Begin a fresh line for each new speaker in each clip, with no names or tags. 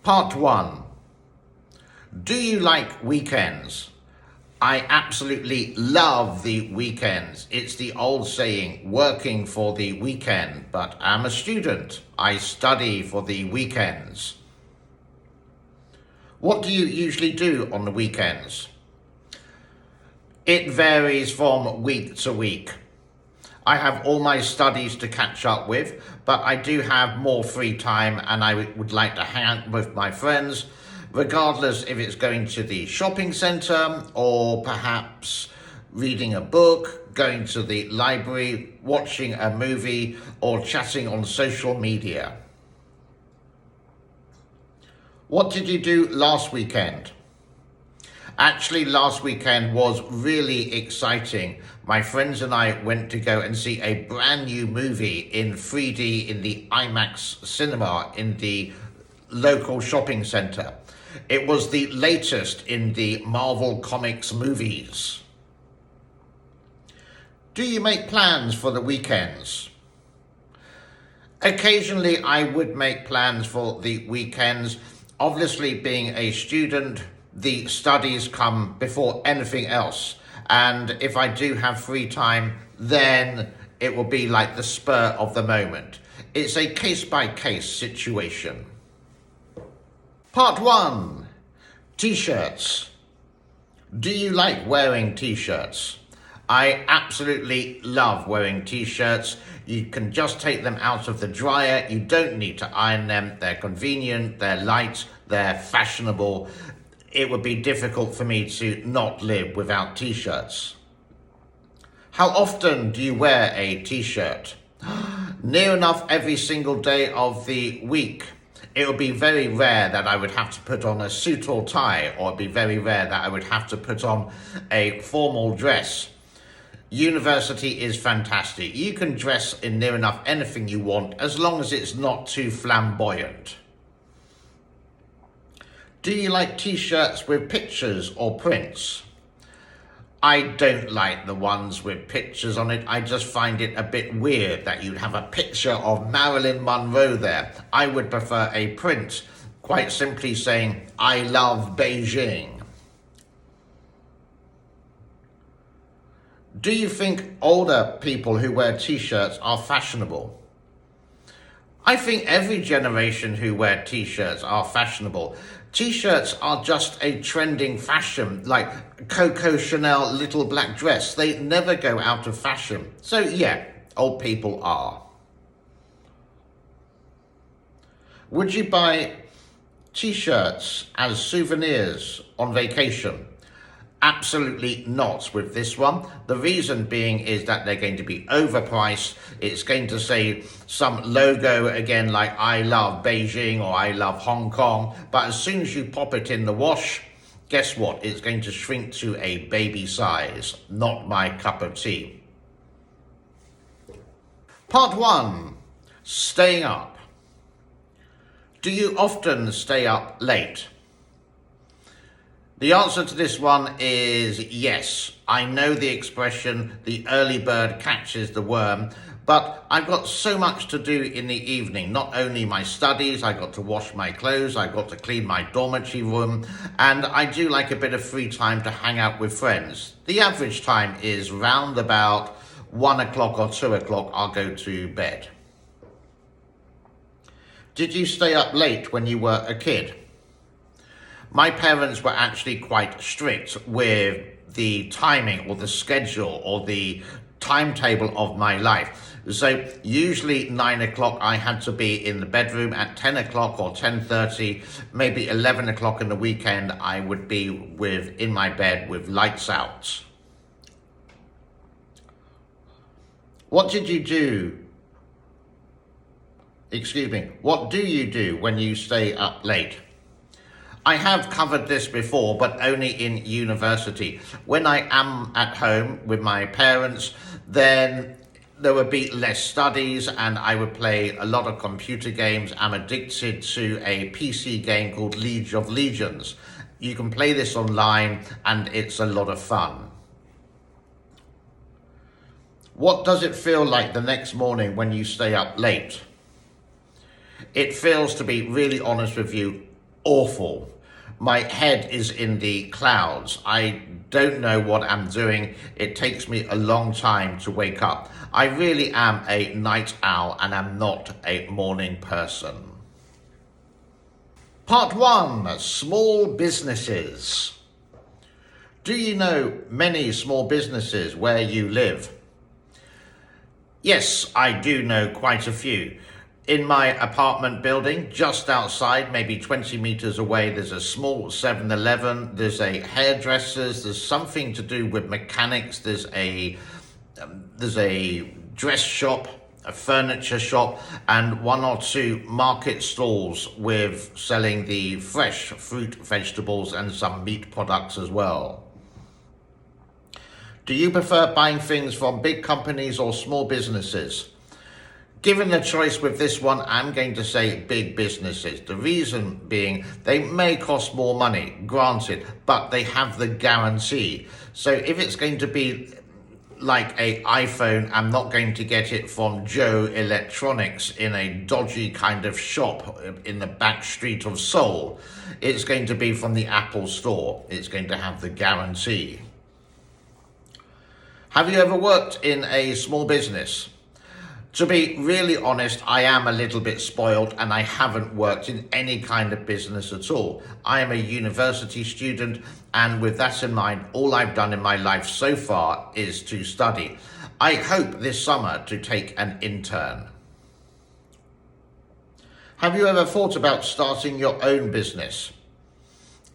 Part 1. Do you like weekends? I absolutely love the weekends. It's the old saying, working for the weekend, but I'm a student. I study for the weekends. What do you usually do on the weekends? It varies from week to week. I have all my studies to catch up with, but I do have more free time and I would like to hang out with my friends, regardless if it's going to the shopping centre or perhaps reading a book, going to the library, watching a movie or chatting on social media. What did you do last weekend? Actually, last weekend was really exciting. My friends and I went to go and see a brand new movie in 3D in the IMAX cinema in the local shopping centre. It was the latest in the Marvel Comics movies. Do you make plans for the weekends? Occasionally, I would make plans for the weekends. Obviously, being a student, the studies come before anything else. And if I do have free time, then it will be like the spur of the moment. It's a case-by-case situation. Part 1. T-shirts. Do you like wearing t-shirts? I absolutely love wearing t-shirts. You can just take them out of the dryer. You don't need to iron them. They're convenient, they're light, they're fashionable. It would be difficult for me to not live without t-shirts. How often do you wear a t-shirt? Near enough every single day of the week. It would be very rare that I would have to put on a suit or tie, or it'd be very rare that I would have to put on a formal dress. University is fantastic. You can dress in near enough anything you want as long as it's not too flamboyant. Do you like t-shirts with pictures or prints? I don't like the ones with pictures on it. I just find it a bit weird that you'd have a picture of Marilyn Monroe there. I would prefer a print, quite simply saying, I love Beijing. Do you think older people who wear t-shirts are fashionable? I think every generation who wear t-shirts are fashionable. T-shirts are just a trending fashion, like Coco Chanel little black dress. They never go out of fashion. So yeah, old people are. Would you buy t-shirts as souvenirs on vacation? Absolutely not with this one. The reason being is that they're going to be overpriced. It's going to say some logo again like I love Beijing or I love Hong Kong. But as soon as you pop it in the wash, guess what? It's going to shrink to a baby size. Not my cup of tea. Part 1. Staying up. Do you often stay up late? The answer to this one is yes. I know the expression, the early bird catches the worm, but I've got so much to do in the evening. Not only my studies, I've got to wash my clothes, I've got to clean my dormitory room, and I do like a bit of free time to hang out with friends. The average time is round about 1 o'clock or 2 o'clock, I'll go to bed. Did you stay up late when you were a kid? My parents were actually quite strict with the timing or the schedule or the timetable of my life. So usually 9 o'clock I had to be in the bedroom. At 10 o'clock or 10:30, maybe 11 o'clock in the weekend, I would be in my bed with lights out. What do you do when you stay up late? I have covered this before, but only in university. When I am at home with my parents, then there would be less studies and I would play a lot of computer games. I'm addicted to a PC game called League of Legends. You can play this online and it's a lot of fun. What does it feel like the next morning when you stay up late? It feels, to be really honest with you, awful. My head is in the clouds. I don't know what I'm doing. It takes me a long time to wake up. I really am a night owl and I'm not a morning person. Part 1, small businesses. Do you know many small businesses where you live? Yes, I do know quite a few. In my apartment building, just outside, maybe 20 meters away, there's a small 7-Eleven, there's a hairdresser's, there's something to do with mechanics, there's a dress shop, a furniture shop, and 1 or 2 market stalls with selling the fresh fruit, vegetables, and some meat products as well. Do you prefer buying things from big companies or small businesses? Given the choice with this one, I'm going to say big businesses. The reason being, they may cost more money, granted, but they have the guarantee. So if it's going to be like an iPhone, I'm not going to get it from Joe Electronics in a dodgy kind of shop in the back street of Seoul. It's going to be from the Apple store. It's going to have the guarantee. Have you ever worked in a small business? To be really honest, I am a little bit spoiled and I haven't worked in any kind of business at all. I am a university student, and with that in mind, all I've done in my life so far is to study. I hope this summer to take an intern. Have you ever thought about starting your own business?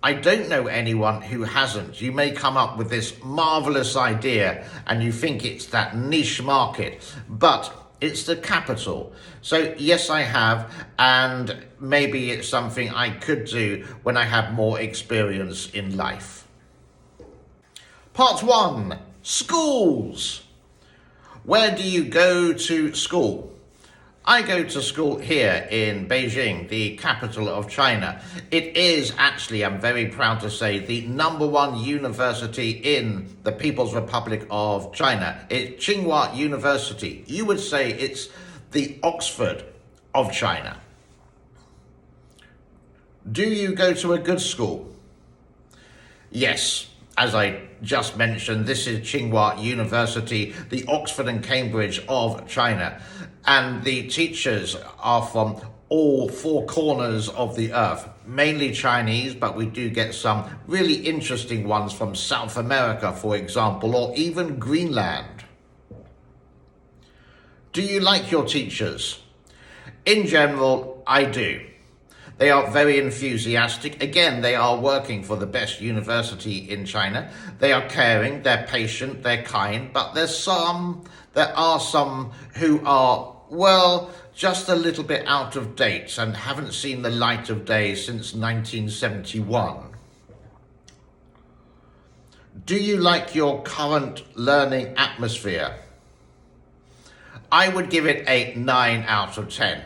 I don't know anyone who hasn't. You may come up with this marvelous idea and you think it's that niche market, but it's the capital. So yes, I have, and maybe it's something I could do when I have more experience in life. Part 1, schools. Where do you go to school? I go to school here in Beijing, the capital of China. It is actually, I'm very proud to say, the #1 university in the People's Republic of China. It's Tsinghua University. You would say it's the Oxford of China. Do you go to a good school? Yes. As I just mentioned, this is Tsinghua University, the Oxford and Cambridge of China. And the teachers are from all 4 corners of the earth, mainly Chinese, but we do get some really interesting ones from South America, for example, or even Greenland. Do you like your teachers? In general, I do. They are very enthusiastic. Again, they are working for the best university in China. They are caring, they're patient, they're kind, but there are some who are, well, just a little bit out of date and haven't seen the light of day since 1971. Do you like your current learning atmosphere? I would give it a 9 out of 10.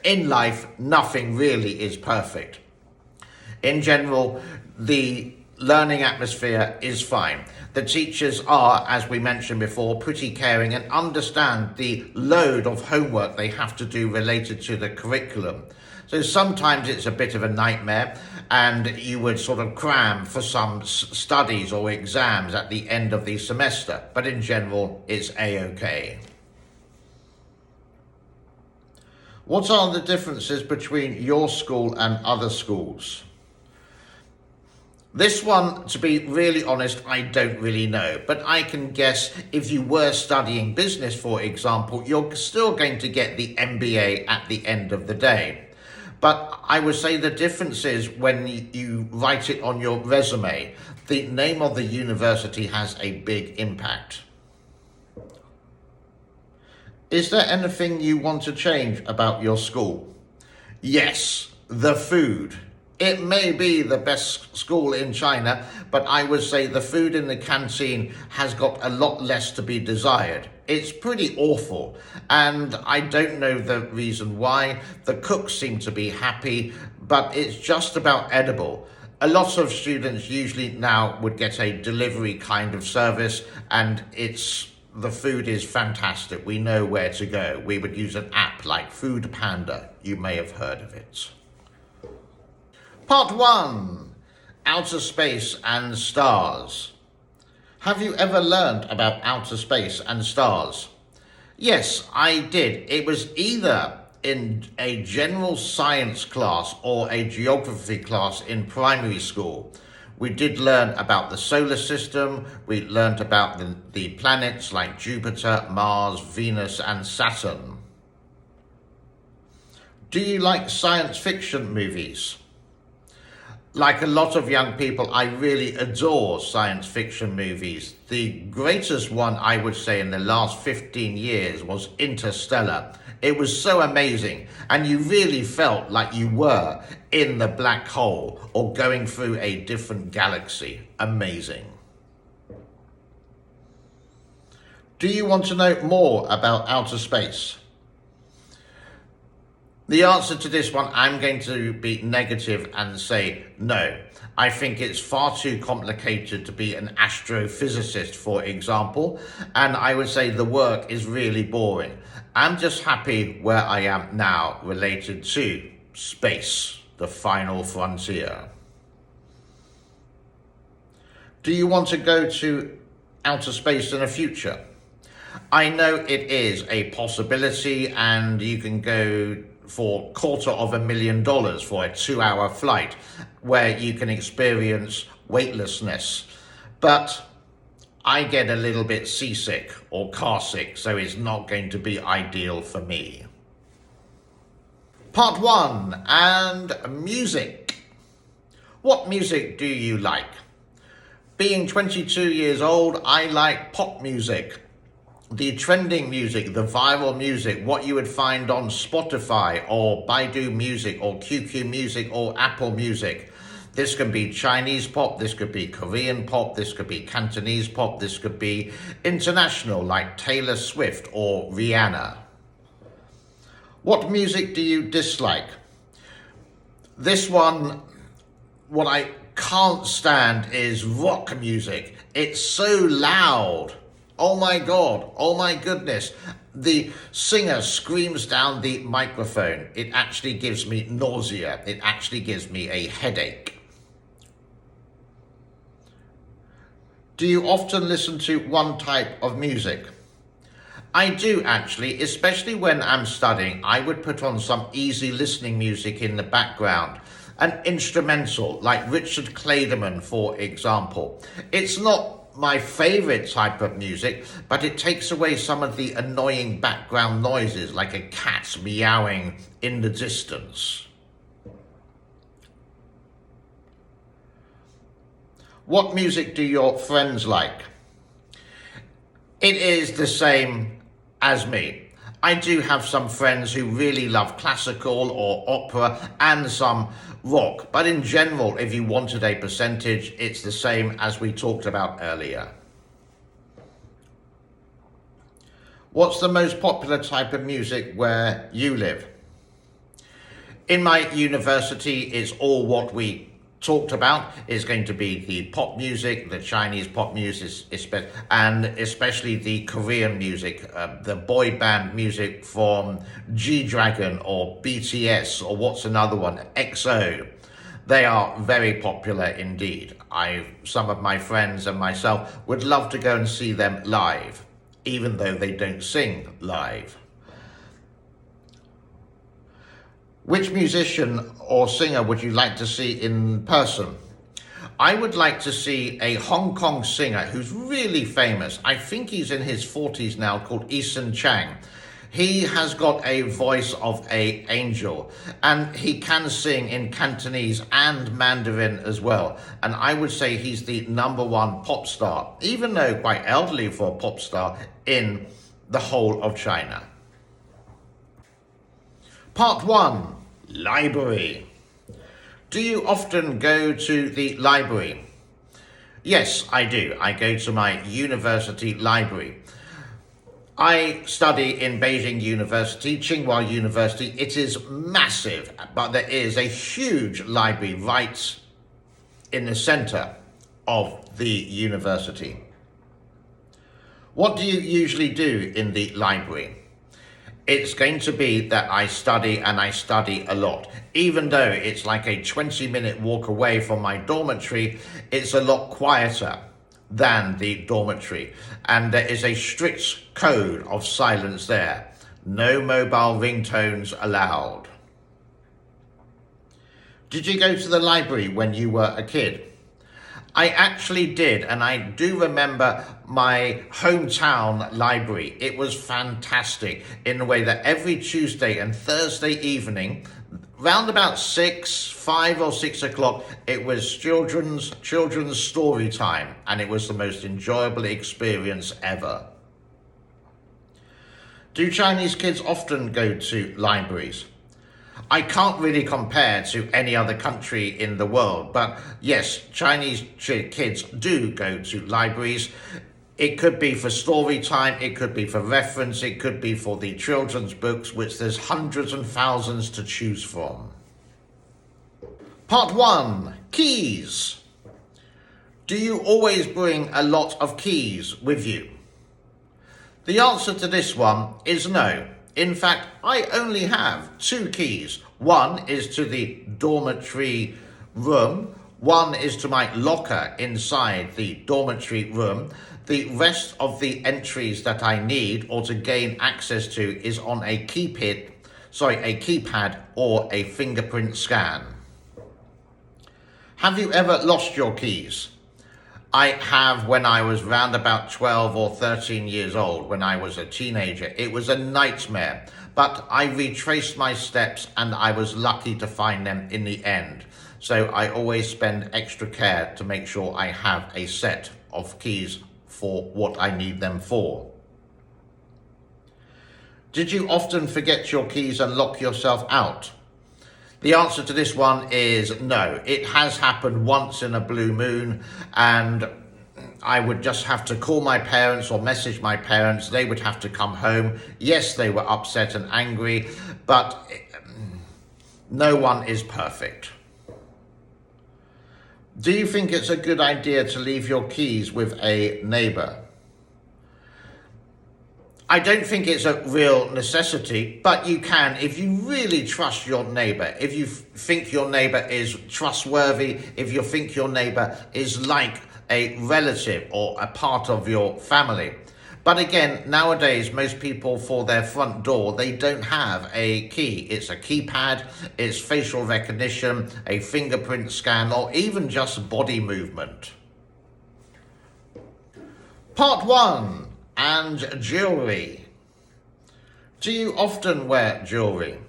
In life, nothing really is perfect. In general, the learning atmosphere is fine. The teachers are, as we mentioned before, pretty caring and understand the load of homework they have to do related to the curriculum. So sometimes it's a bit of a nightmare and you would sort of cram for some studies or exams at the end of the semester. But in general, it's a-okay. What are the differences between your school and other schools? This one, to be really honest, I don't really know. But I can guess if you were studying business, for example, you're still going to get the MBA at the end of the day. But I would say the difference is when you write it on your resume, the name of the university has a big impact. Is there anything you want to change about your school? Yes, the food. It may be the best school in China, but I would say the food in the canteen has got a lot less to be desired. It's pretty awful, and I don't know the reason why. The cooks seem to be happy, but it's just about edible. A lot of students usually now would get a delivery kind of service, and the food is fantastic. We know where to go. We would use an app like Food Panda. You may have heard of it. Part 1. Outer Space and Stars. Have you ever learned about outer space and stars? Yes, I did. It was either in a general science class or a geography class in primary school. We did learn about the solar system. We learned about the planets like Jupiter, Mars, Venus, and Saturn. Do you like science fiction movies? Like a lot of young people, I really adore science fiction movies. The greatest one, I would say, in the last 15 years was Interstellar. It was so amazing, and you really felt like you were in the black hole or going through a different galaxy. Amazing. Do you want to know more about outer space? The answer to this one, I'm going to be negative and say no. I think it's far too complicated to be an astrophysicist, for example, and I would say the work is really boring. I'm just happy where I am now related to space, the final frontier. Do you want to go to outer space in the future? I know it is a possibility, and you can go for $250,000 for a 2-hour flight where you can experience weightlessness. But I get a little bit seasick or car sick, so it's not going to be ideal for me. Part 1, and music. What music do you like? Being 22 years old, I like pop music. The trending music, the viral music, what you would find on Spotify or Baidu Music or QQ Music or Apple Music. This could be Chinese pop, this could be Korean pop, this could be Cantonese pop, this could be international like Taylor Swift or Rihanna. What music do you dislike? This one, what I can't stand is rock music. It's so loud. Oh my God, oh my goodness. The singer screams down the microphone. It actually gives me nausea. It actually gives me a headache. Do you often listen to one type of music? I do actually, especially when I'm studying. I would put on some easy listening music in the background. An instrumental, like Richard Clayderman, for example. It's not my favorite type of music, but it takes away some of the annoying background noises, like a cat meowing in the distance. What music do your friends like? It is the same as me. I do have some friends who really love classical or opera and some rock, but in general, if you wanted a percentage, it's the same as we talked about earlier. What's the most popular type of music where you live? In my university, it's all what we talked about. Is going to be the pop music, the Chinese pop music, and especially the Korean music, the boy band music from G-Dragon or BTS, or what's another one, EXO. They are very popular indeed. Some of my friends and myself would love to go and see them live, even though they don't sing live. Which musician or singer would you like to see in person? I would like to see a Hong Kong singer who's really famous. I think he's in his 40s now, called Eason Chang. He has got a voice of an angel, and he can sing in Cantonese and Mandarin as well. And I would say he's the #1 pop star, even though quite elderly for a pop star, in the whole of China. Part 1. Library. Do you often go to the library? Yes, I do. I go to my university library. I study in Beijing University, Tsinghua University. It is massive, but there is a huge library right in the center of the university. What do you usually do in the library? it's going to be that I study, and I study a lot. Even though it's like a 20-minute walk away from my dormitory, it's a lot quieter than the dormitory. And there is a strict code of silence there. No mobile ringtones allowed. Did you go to the library when you were a kid? I actually did, and I do remember my hometown library. It was fantastic in the way that every Tuesday and Thursday evening, round about 5 or 6 o'clock, it was children's story time, and it was the most enjoyable experience ever. Do Chinese kids often go to libraries? I can't really compare to any other country in the world, but yes, Chinese kids do go to libraries. It could be for story time, it could be for reference, it could be for the children's books, which there's hundreds and thousands to choose from. Part 1, keys. Do you always bring a lot of keys with you? The answer to this one is no. In fact, I only have 2 keys. One is to the dormitory room. One is to my locker inside the dormitory room. The rest of the entries that I need or to gain access to is on a keypad or a fingerprint scan. Have you ever lost your keys? I have when I was round about 12 or 13 years old, when I was a teenager. It was a nightmare, but I retraced my steps and I was lucky to find them in the end. So I always spend extra care to make sure I have a set of keys for what I need them for. Did you often forget your keys and lock yourself out? The answer to this one is no. It has happened once in a blue moon, and I would just have to call my parents or message my parents. They would have to come home. Yes, they were upset and angry, but no one is perfect. Do you think it's a good idea to leave your keys with a neighbor? I don't think it's a real necessity, but you can if you really trust your neighbor, if you think your neighbor is trustworthy, if you think your neighbor is like a relative or a part of your family. But again, nowadays, most people for their front door, they don't have a key. It's a keypad, it's facial recognition, a fingerprint scan, or even just body movement. Part 1. And jewelry. Do you often wear jewelry?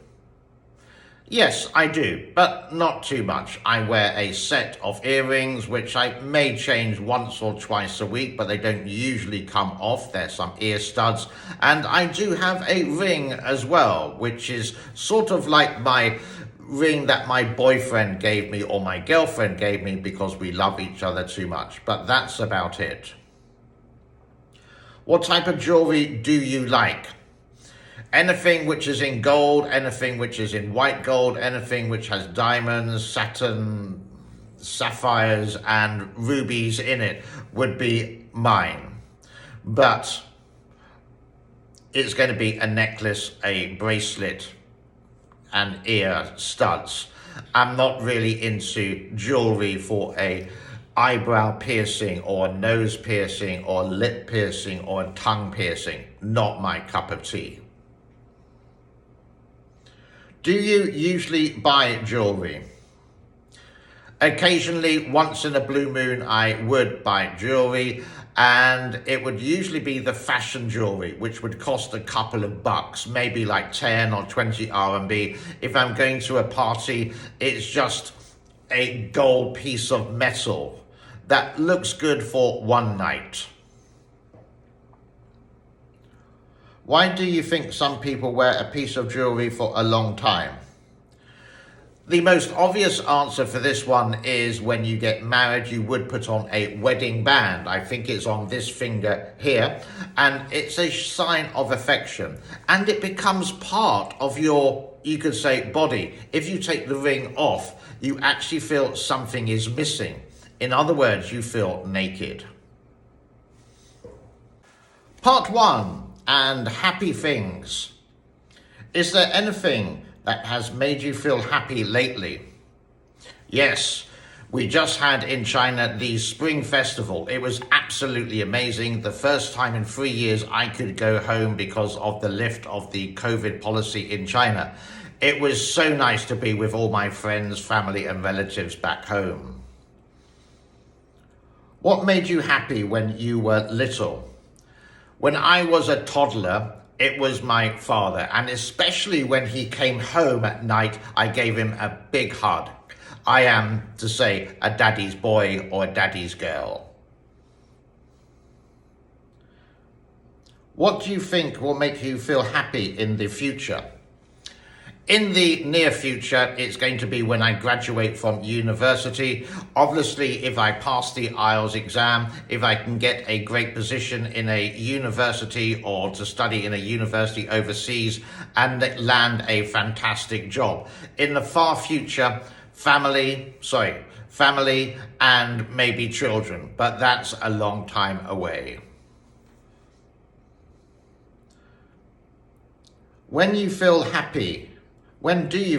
Yes, I do, but not too much. I wear a set of earrings, which I may change once or twice a week, but they don't usually come off. There's some ear studs. And I do have a ring as well, which is sort of like my ring that my boyfriend gave me or my girlfriend gave me because we love each other too much. But that's about it. What type of jewelry do you like? Anything which is in gold, anything which is in white gold, anything which has diamonds, satin, sapphires, and rubies in it would be mine. But it's going to be a necklace, a bracelet, and ear studs. I'm not really into jewelry for a eyebrow piercing or a nose piercing or lip piercing or a tongue piercing. Not my cup of tea. Do you usually buy jewelry? Occasionally, once in a blue moon, I would buy jewelry, and it would usually be the fashion jewelry, which would cost a couple of bucks, maybe like 10 or 20 RMB. If I'm going to a party, it's just a gold piece of metal that looks good for one night. Why do you think some people wear a piece of jewelry for a long time? The most obvious answer for this one is when you get married, you would put on a wedding band. I think it's on this finger here, and it's a sign of affection. And it becomes part of your, you could say, body. If you take the ring off, you actually feel something is missing. In other words, you feel naked. Part 1, and happy things. Is there anything that has made you feel happy lately? Yes, we just had in China the Spring Festival. It was absolutely amazing. The first time in 3 years I could go home because of the lift of the COVID policy in China. It was so nice to be with all my friends, family and relatives back home. What made you happy when you were little? When I was a toddler, it was my father, and especially when he came home at night, I gave him a big hug. I am, to say, a daddy's boy or a daddy's girl. What do you think will make you feel happy in the future? In the near future, it's going to be when I graduate from university. Obviously, if I pass the Ielts exam, if I can get a great position in a university or to study in a university overseas and land a fantastic job. In the far future, family and maybe children, but that's a long time away. When do you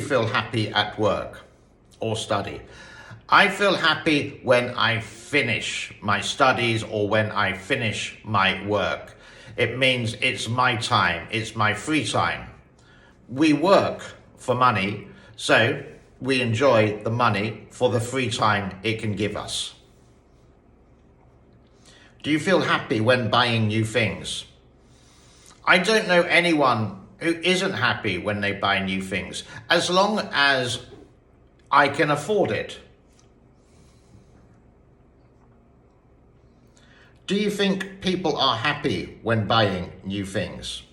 feel happy at work or study? I feel happy when I finish my studies or when I finish my work. It means it's my time, it's my free time. We work for money, so we enjoy the money for the free time it can give us. Do you feel happy when buying new things? I don't know anyone who isn't happy when they buy new things, as long as I can afford it. Do you think people are happy when buying new things?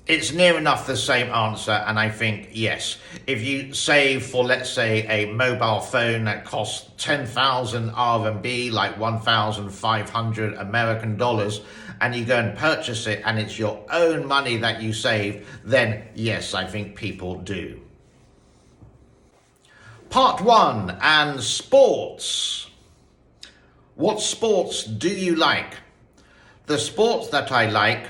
It's near enough the same answer, and I think yes. If you save for, let's say, a mobile phone that costs 10,000 RMB, like 1,500 American dollars, and you go and purchase it and it's your own money that you save, then yes, I think people do. Part 1, and sports. What sports do you like? The sports that I like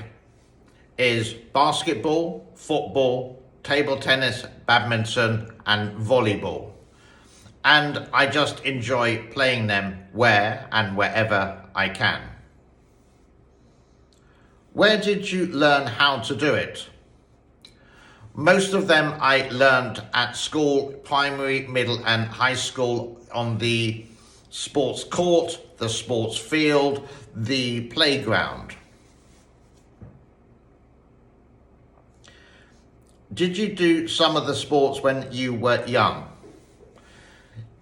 is basketball, football, table tennis, badminton, and volleyball. And I just enjoy playing them where and wherever I can. Where did you learn how to do it? Most of them I learned at school, primary, middle, and high school, on the sports court, the sports field, the playground. Did you do some of the sports when you were young?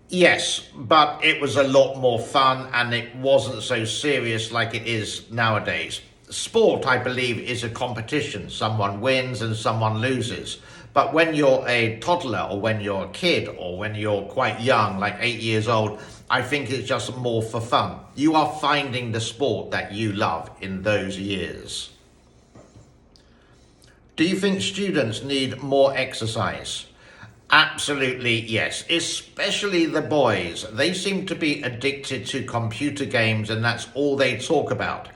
Yes, but it was a lot more fun and it wasn't so serious like it is nowadays. Sport, I believe, is a competition. Someone wins and someone loses. But when you're a toddler or when you're a kid or when you're quite young, like 8 years old, I think it's just more for fun. You are finding the sport that you love in those years. Do you think students need more exercise? Absolutely yes, especially the boys. They seem to be addicted to computer games and that's all they talk about.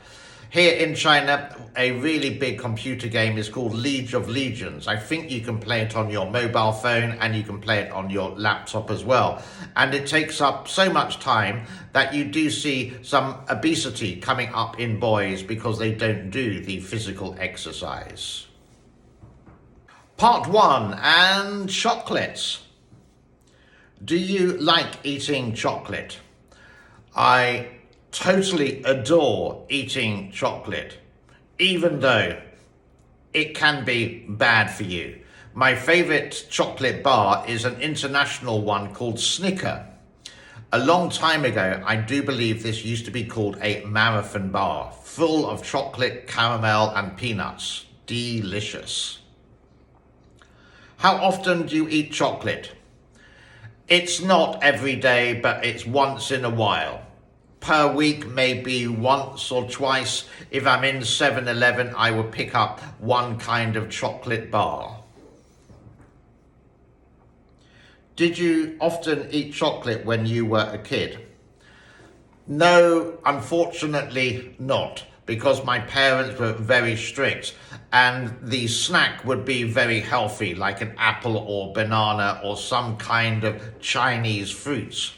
Here in China, a really big computer game is called League of Legends. I think you can play it on your mobile phone and you can play it on your laptop as well. And it takes up so much time that you do see some obesity coming up in boys because they don't do the physical exercise. Part 1, and chocolates. Do you like eating chocolate? I totally adore eating chocolate, even though it can be bad for you. My favorite chocolate bar is an international one called Snicker. A long time ago, I do believe this used to be called a marathon bar, full of chocolate, caramel, and peanuts. Delicious. How often do you eat chocolate? It's not every day, but it's once in a while. Per week, maybe once or twice. If I'm in 7-Eleven, I will pick up one kind of chocolate bar. Did you often eat chocolate when you were a kid? No, unfortunately not. because my parents were very strict, and the snack would be very healthy, like an apple or banana or some kind of Chinese fruits.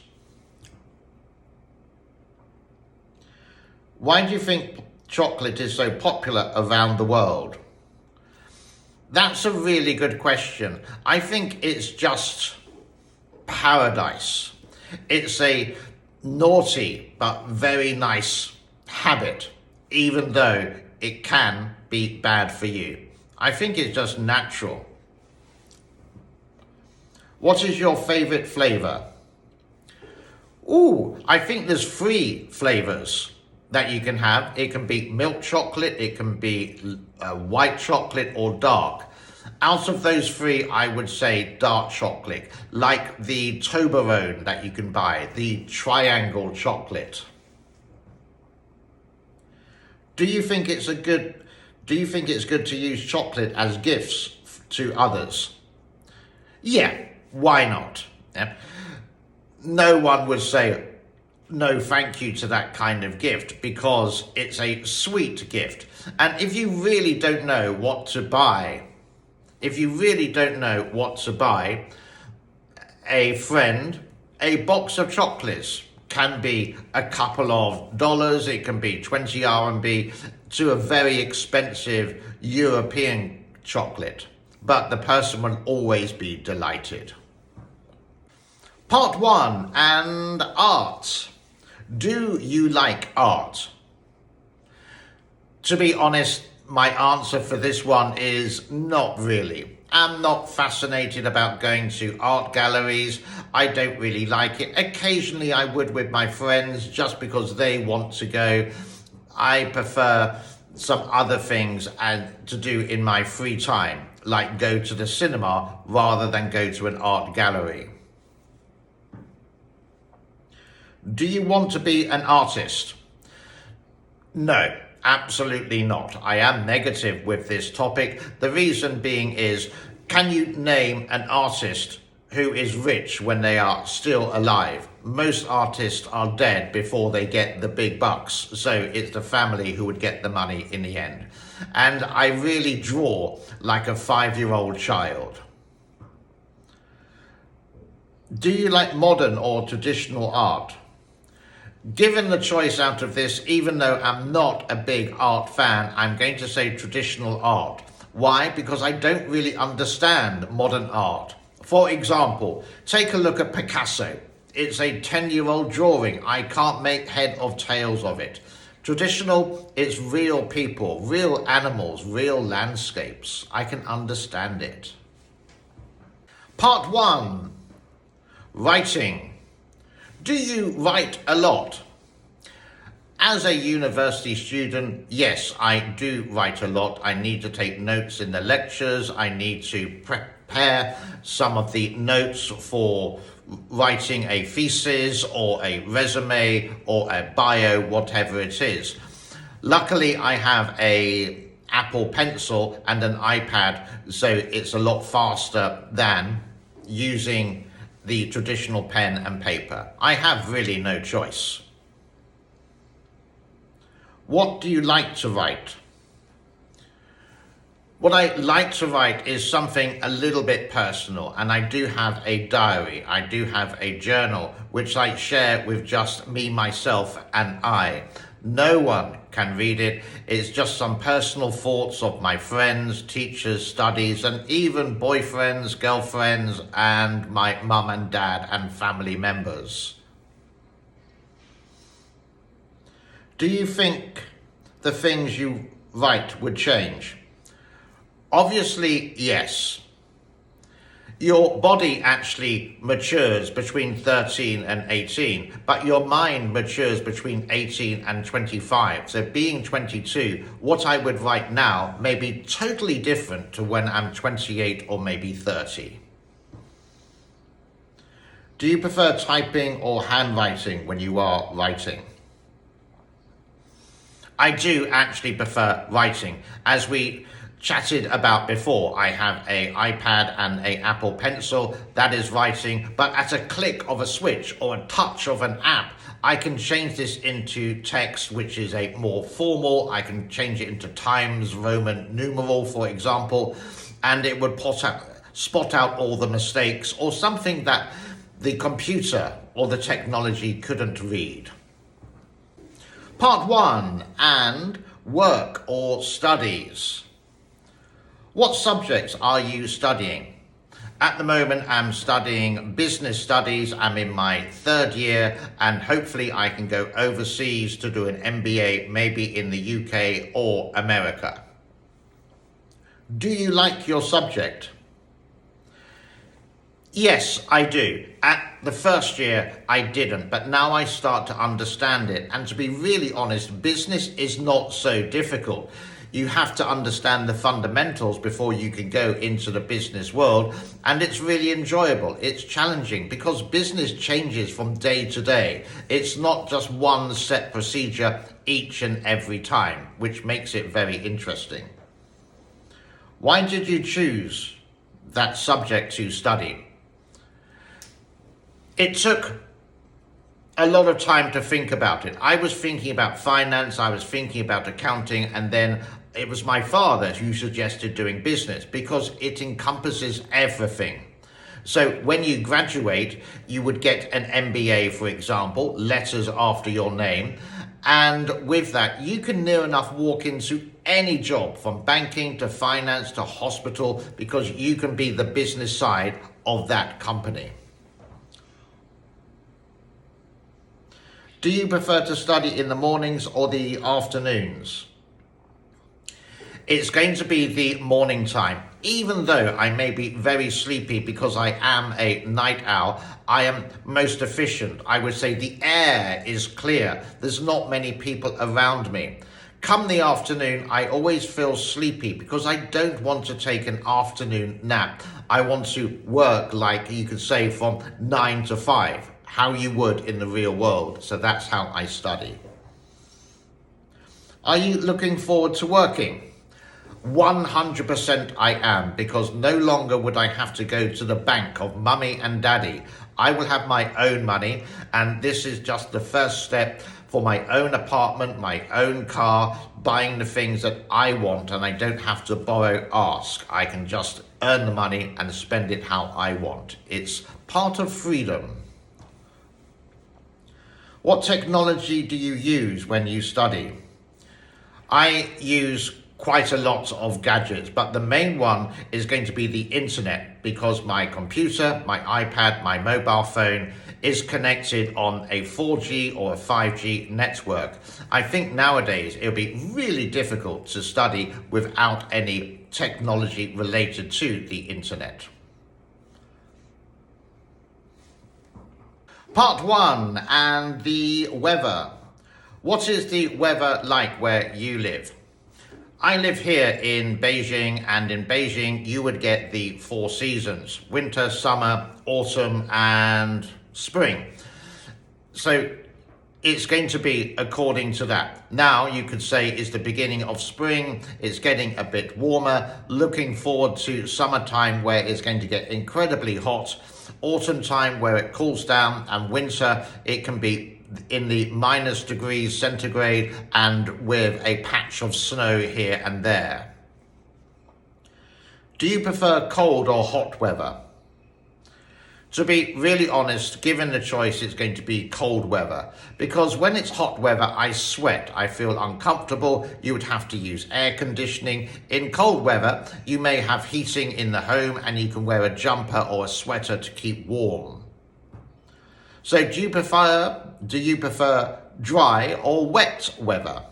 Why do you think chocolate is so popular around the world? That's a really good question. I think it's just paradise. It's a naughty but very nice habit, even though it can be bad for you. I think it's just natural. What is your favorite flavor? Ooh, I think there's 3 flavors that you can have. It can be milk chocolate, it can be white chocolate, or dark. Out of those 3, I would say dark chocolate, like the Toblerone that you can buy, the triangle chocolate. Do you think it's good to use chocolate as gifts to others? Yeah, why not? Yeah. No one would say no thank you to that kind of gift because it's a sweet gift. And if you really don't know what to buy, a friend, a box of chocolates can be a couple of dollars, it can be 20 RMB, to a very expensive European chocolate. But the person will always be delighted. Part 1, and art. Do you like art? To be honest, my answer for this one is not really. I'm not fascinated about going to art galleries. I don't really like it. Occasionally I would with my friends just because they want to go. I prefer some other things to do in my free time, like go to the cinema rather than go to an art gallery. Do you want to be an artist? No, absolutely not. I am negative with this topic. The reason being is, can you name an artist who is rich when they are still alive? Most artists are dead before they get the big bucks, so it's the family who would get the money in the end. And I really draw like a 5-year-old child. Do you like modern or traditional art? Given the choice out of this, even though I'm not a big art fan, I'm going to say traditional art. Why? Because I don't really understand modern art. For example, take a look at Picasso. It's a 10-year-old drawing. I can't make head or tails of it. Traditional, it's real people, real animals, real landscapes. I can understand it. Part 1, writing. Do you write a lot? As a university student, yes, I do write a lot. I need to take notes in the lectures. I need to prepare some of the notes for writing a thesis or a resume or a bio, whatever it is. Luckily, I have an Apple Pencil and an iPad, so it's a lot faster than using the traditional pen and paper. I have really no choice. What do you like to write? What I like to write is something a little bit personal, and I do have a diary, I do have a journal, which I share with just me, myself, and I. No one can read it. It's just some personal thoughts of my friends, teachers, studies, and even boyfriends, girlfriends, and my mum and dad and family members. Do you think the things you write would change? Obviously, yes. Your body actually matures between 13 and 18, but your mind matures between 18 and 25. So being 22, what I would write now may be totally different to when I'm 28 or maybe 30. Do you prefer typing or handwriting when you are writing? I do actually prefer writing, as we chatted about before. I have an iPad and an Apple Pencil that is writing, but at a click of a switch or a touch of an app, I can change this into text, which is a more formal. I can change it into Times Roman numeral, for example, and it would spot out all the mistakes or something that the computer or the technology couldn't read. Part 1, and work or studies. What subjects are you studying? At the moment, I'm studying business studies. I'm in my 3rd year, and hopefully I can go overseas to do an MBA, maybe in the UK or America. Do you like your subject? Yes, I do. At the first year, I didn't, but now I start to understand it. And to be really honest, business is not so difficult. You have to understand the fundamentals before you can go into the business world, and it's really enjoyable. It's challenging because business changes from day to day. It's not just one set procedure each and every time, which makes it very interesting. Why did you choose that subject to study? It took a lot of time to think about it. I was thinking about finance, I was thinking about accounting, and then it was my father who suggested doing business because it encompasses everything. So when you graduate, you would get an MBA, for example, letters after your name. And with that, you can near enough walk into any job, from banking to finance to hospital, because you can be the business side of that company. Do you prefer to study in the mornings or the afternoons? It's going to be the morning time. Even though I may be very sleepy because I am a night owl, I am most efficient. I would say the air is clear. There's not many people around me. Come the afternoon, I always feel sleepy because I don't want to take an afternoon nap. I want to work, like you could say, from 9 to 5, how you would in the real world. So that's how I study. Are you looking forward to working? 100% I am, because no longer would I have to go to the bank of mummy and daddy. I will have my own money, and this is just the first step for my own apartment, my own car, buying the things that I want, and I don't have to borrow, ask. I can just earn the money and spend it how I want. It's part of freedom. What technology do you use when you study? I use quite a lot of gadgets, but the main one is going to be the internet, because my computer, my iPad, my mobile phone is connected on a 4G or a 5G network. I think nowadays it'll be really difficult to study without any technology related to the internet. Part 1, and the weather. What is the weather like where you live? I live here in Beijing, and in Beijing you would get the 4 seasons: winter, summer, autumn, and spring. So it's going to be according to that. Now you could say it's the beginning of spring, it's getting a bit warmer, looking forward to summertime where it's going to get incredibly hot, autumn time where it cools down, and winter it can be in the -degrees Celsius and with a patch of snow here and there. Do you prefer cold or hot weather? To be really honest, given the choice, it's going to be cold weather, because when it's hot weather, I sweat, I feel uncomfortable. You would have to use air conditioning. In cold weather, you may have heating in the home and you can wear a jumper or a sweater to keep warm. So do you prefer dry or wet weather?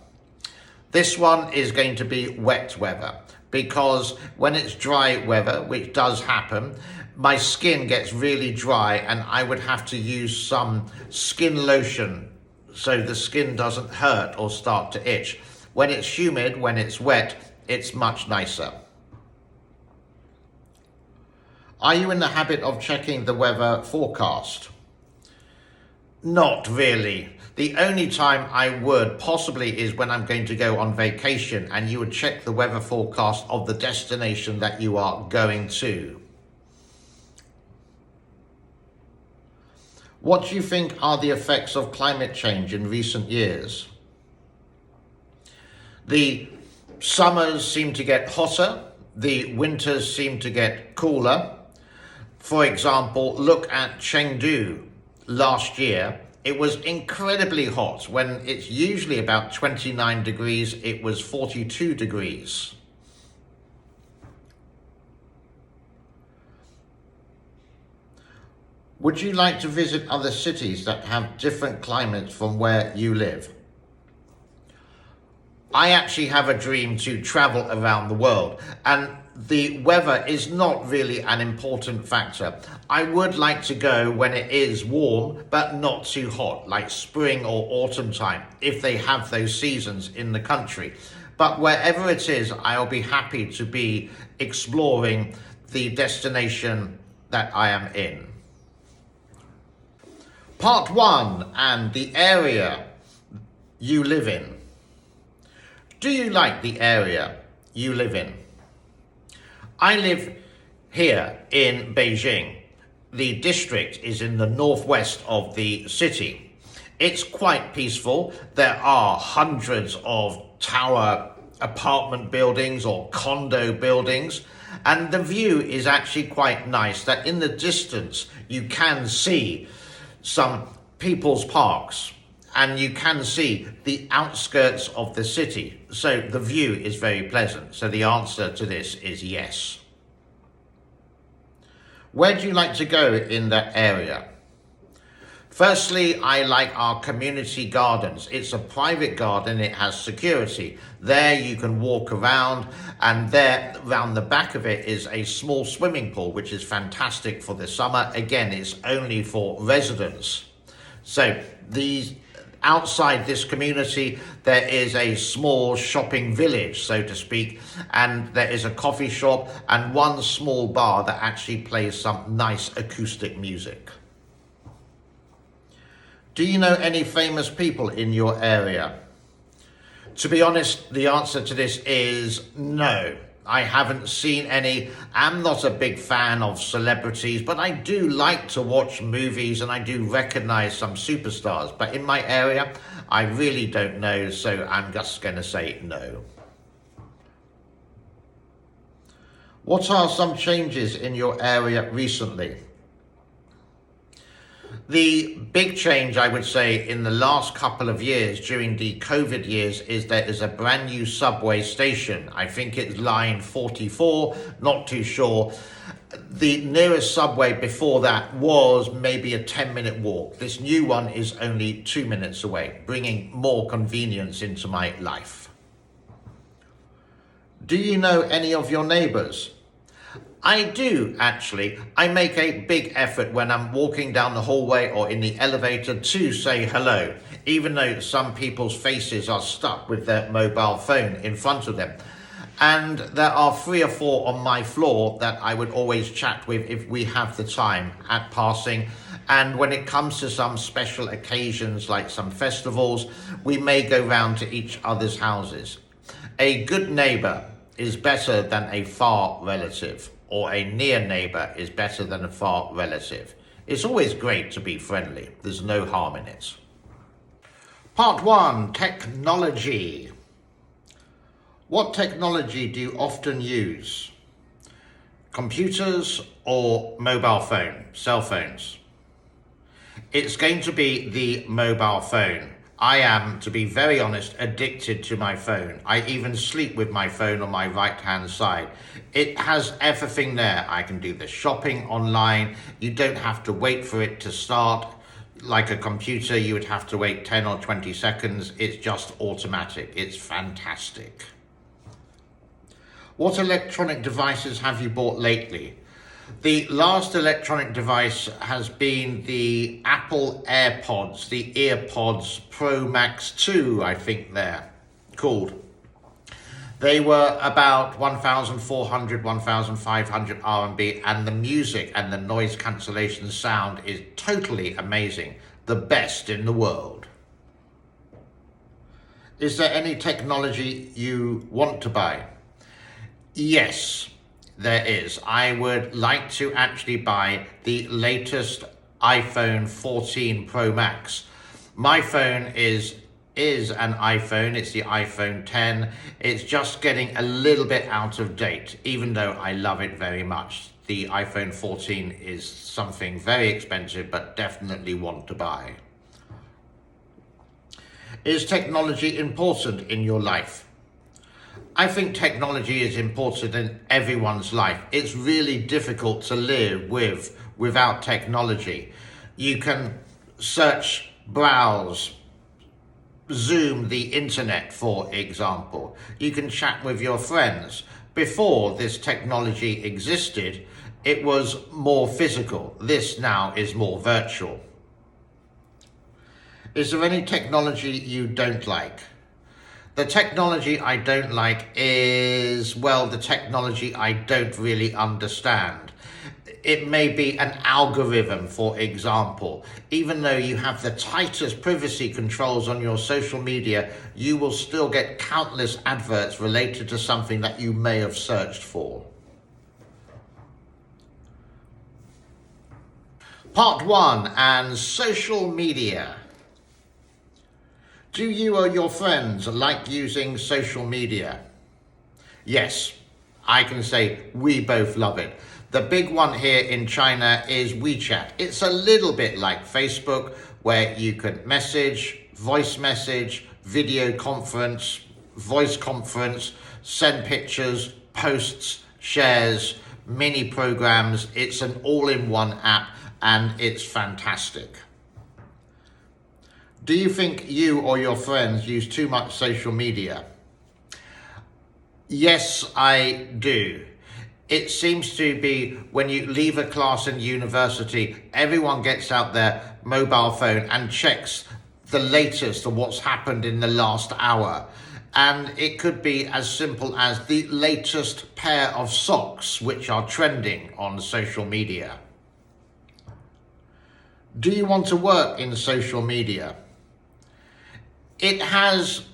This one is going to be wet weather, because when it's dry weather, which does happen, my skin gets really dry and I would have to use some skin lotion so the skin doesn't hurt or start to itch. When it's humid, when it's wet, it's much nicer. Are you in the habit of checking the weather forecast? Not really. The only time I would possibly is when I'm going to go on vacation and you would check the weather forecast of the destination that you are going to. What do you think are the effects of climate change in recent years? The summers seem to get hotter, the winters seem to get cooler. For example, look at Chengdu last year. It was incredibly hot. When it's usually about 29 degrees, it was 42 degrees. Would you like to visit other cities that have different climates from where you live? I actually have a dream to travel around the world, and the weather is not really an important factor. I would like to go when it is warm, but not too hot, like spring or autumn time, if they have those seasons in the country. But wherever it is, I'll be happy to be exploring the destination that I am in. Part 1, and the area you live in. Do you like the area you live in? I live here in Beijing. The district is in the northwest of the city. It's quite peaceful. There are hundreds of tower apartment buildings or condo buildings, and the view is actually quite nice, that in the distance you can see some people's parks and you can see the outskirts of the city. So the view is very pleasant. So the answer to this is yes. Where do you like to go in that area? Firstly, I like our community gardens. It's a private garden, it has security. There you can walk around, and there around the back of it is a small swimming pool, which is fantastic for the summer. Again, it's only for residents. So outside this community, there is a small shopping village, so to speak, and there is a coffee shop and one small bar that actually plays some nice acoustic music. Do you know any famous people in your area? To be honest, the answer to this is no. I haven't seen any. I'm not a big fan of celebrities, but I do like to watch movies and I do recognize some superstars. But in my area, I really don't know, so I'm just going to say no. What are some changes in your area recently? The big change, I would say, in the last couple of years, during the COVID years, is there is a brand new subway station. I think it's line 44, not too sure. The nearest subway before that was maybe a 10-minute walk. This new one is only 2 minutes away, bringing more convenience into my life. Do you know any of your neighbors? I do, actually. I make a big effort when I'm walking down the hallway or in the elevator to say hello, even though some people's faces are stuck with their mobile phone in front of them. And there are 3 or 4 on my floor that I would always chat with if we have the time at passing. And when it comes to some special occasions like some festivals, we may go round to each other's houses. A good neighbor is better than a far relative, or a near neighbor is better than a far relative. It's always great to be friendly. There's no harm in it. Part 1, technology. What technology do you often use? Computers or mobile phone, cell phones? It's going to be the mobile phone. I am, to be very honest, addicted to my phone. I even sleep with my phone on my right-hand side. It has everything there. I can do the shopping online. You don't have to wait for it to start. Like a computer, you would have to wait 10 or 20 seconds. It's just automatic. It's fantastic. What electronic devices have you bought lately? The last electronic device has been the Apple AirPods, the EarPods Pro Max 2, I think they're called. They were about 1,400, 1,500 RMB, and the music and the noise cancellation sound is totally amazing. The best in the world. Is there any technology you want to buy? Yes, there is. I would like to actually buy the latest iPhone 14 Pro Max. My phone is an iPhone. It's the iPhone 10. It's just getting a little bit out of date, even though I love it very much. The iPhone 14 is something very expensive, but definitely want to buy. Is technology important in your life? I think technology is important in everyone's life. It's really difficult to live without technology. You can search, browse, Zoom the internet, for example. You can chat with your friends. Before this technology existed, it was more physical. This now is more virtual. Is there any technology you don't like? The technology I don't like is, well, the technology I don't really understand. It may be an algorithm, for example. Even though you have the tightest privacy controls on your social media, you will still get countless adverts related to something that you may have searched for. Part 1, and social media. Do you or your friends like using social media? Yes, I can say we both love it. The big one here in China is WeChat. It's a little bit like Facebook, where you can message, voice message, video conference, voice conference, send pictures, posts, shares, mini programs. It's an all-in-one app and it's fantastic. Do you think you or your friends use too much social media? Yes, I do. It seems to be when you leave a class in university, everyone gets out their mobile phone and checks the latest of what's happened in the last hour. And it could be as simple as the latest pair of socks, which are trending on social media. Do you want to work in social media? It has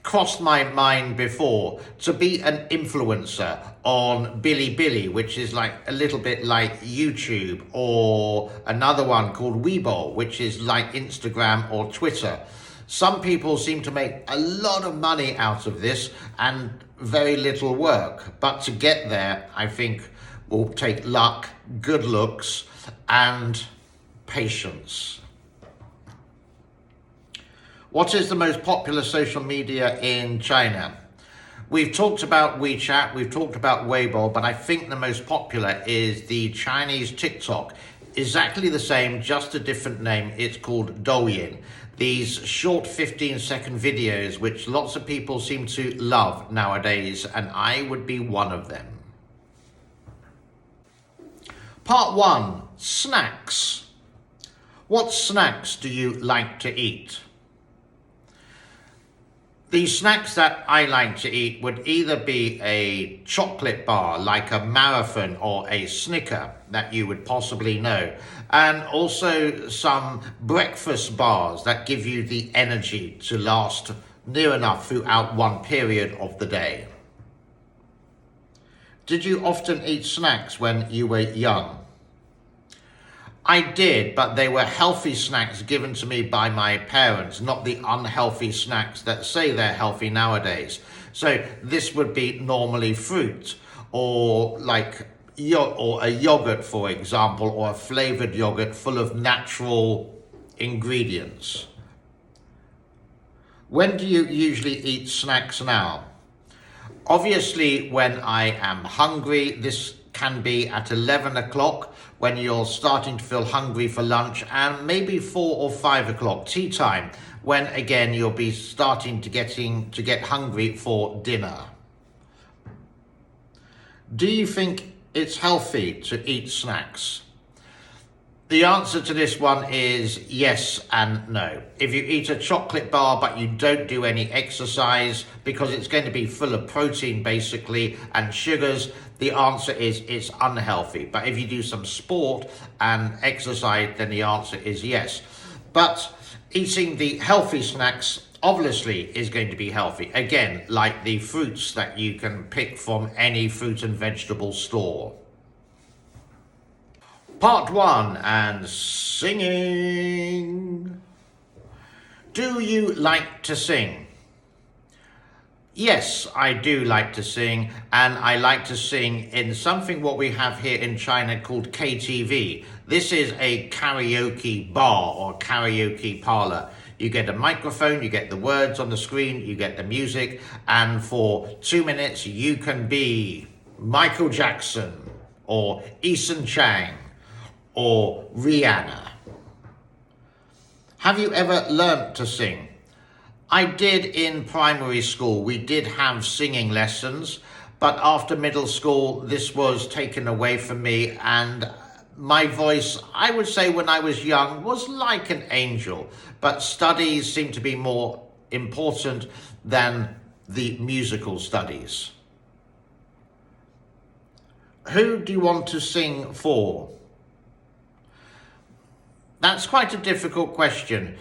crossed my mind before to be an influencer on Bilibili, which is like a little bit like YouTube, or another one called Weibo, which is like Instagram or Twitter. Some people seem to make a lot of money out of this and very little work. But to get there, I think will take luck, good looks, and patience. What is the most popular social media in China? We've talked about WeChat, we've talked about Weibo, but I think the most popular is the Chinese TikTok. Exactly the same, just a different name. It's called Douyin. These short 15-second videos, which lots of people seem to love nowadays, and I would be one of them. Part 1, snacks. What snacks do you like to eat? The snacks that I like to eat would either be a chocolate bar like a Marathon or a Snicker that you would possibly know, and also some breakfast bars that give you the energy to last near enough throughout one period of the day. Did you often eat snacks when you were young? I did, but they were healthy snacks given to me by my parents, not the unhealthy snacks that say they're healthy nowadays. So this would be normally fruit, or like or a yogurt, for example, or a flavored yogurt full of natural ingredients. When do you usually eat snacks now? Obviously, when I am hungry. This can be at 11 o'clock when you're starting to feel hungry for lunch, and maybe 4 or 5 o'clock, tea time, when again you'll be starting to get hungry for dinner. Do you think it's healthy to eat snacks? The answer to this one is yes and no. If you eat a chocolate bar but you don't do any exercise, because it's going to be full of protein basically and sugars, the answer is it's unhealthy. But if you do some sport and exercise, then the answer is yes. But eating the healthy snacks obviously is going to be healthy. Again, like the fruits that you can pick from any fruit and vegetable store. Part 1, and singing. Do you like to sing? Yes, I do like to sing, and I like to sing in something what we have here in China called KTV. This is a karaoke bar or karaoke parlor. You get a microphone, you get the words on the screen, you get the music, and for 2 minutes you can be Michael Jackson or Eason Chang or Rihanna. Have you ever learnt to sing? I did in primary school. We did have singing lessons, but after middle school, this was taken away from me, and my voice, I would say when I was young, was like an angel, but studies seemed to be more important than the musical studies. Who do you want to sing for? That's quite a difficult question.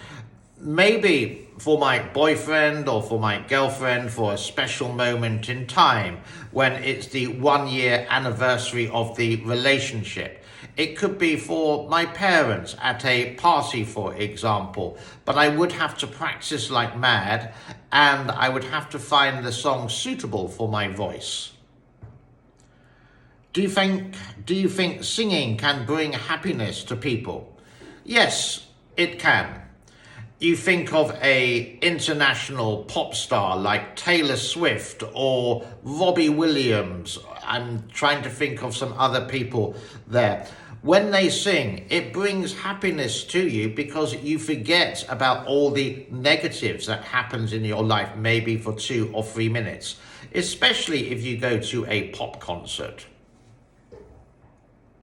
Maybe for my boyfriend or for my girlfriend for a special moment in time when it's the 1-year anniversary of the relationship. It could be for my parents at a party, for example, but I would have to practice like mad and I would have to find the song suitable for my voice. Do you think singing can bring happiness to people? Yes, it can. You think of an international pop star like Taylor Swift or Robbie Williams. I'm trying to think of some other people there. When they sing, it brings happiness to you because you forget about all the negatives that happens in your life, maybe for 2 or 3 minutes, especially if you go to a pop concert.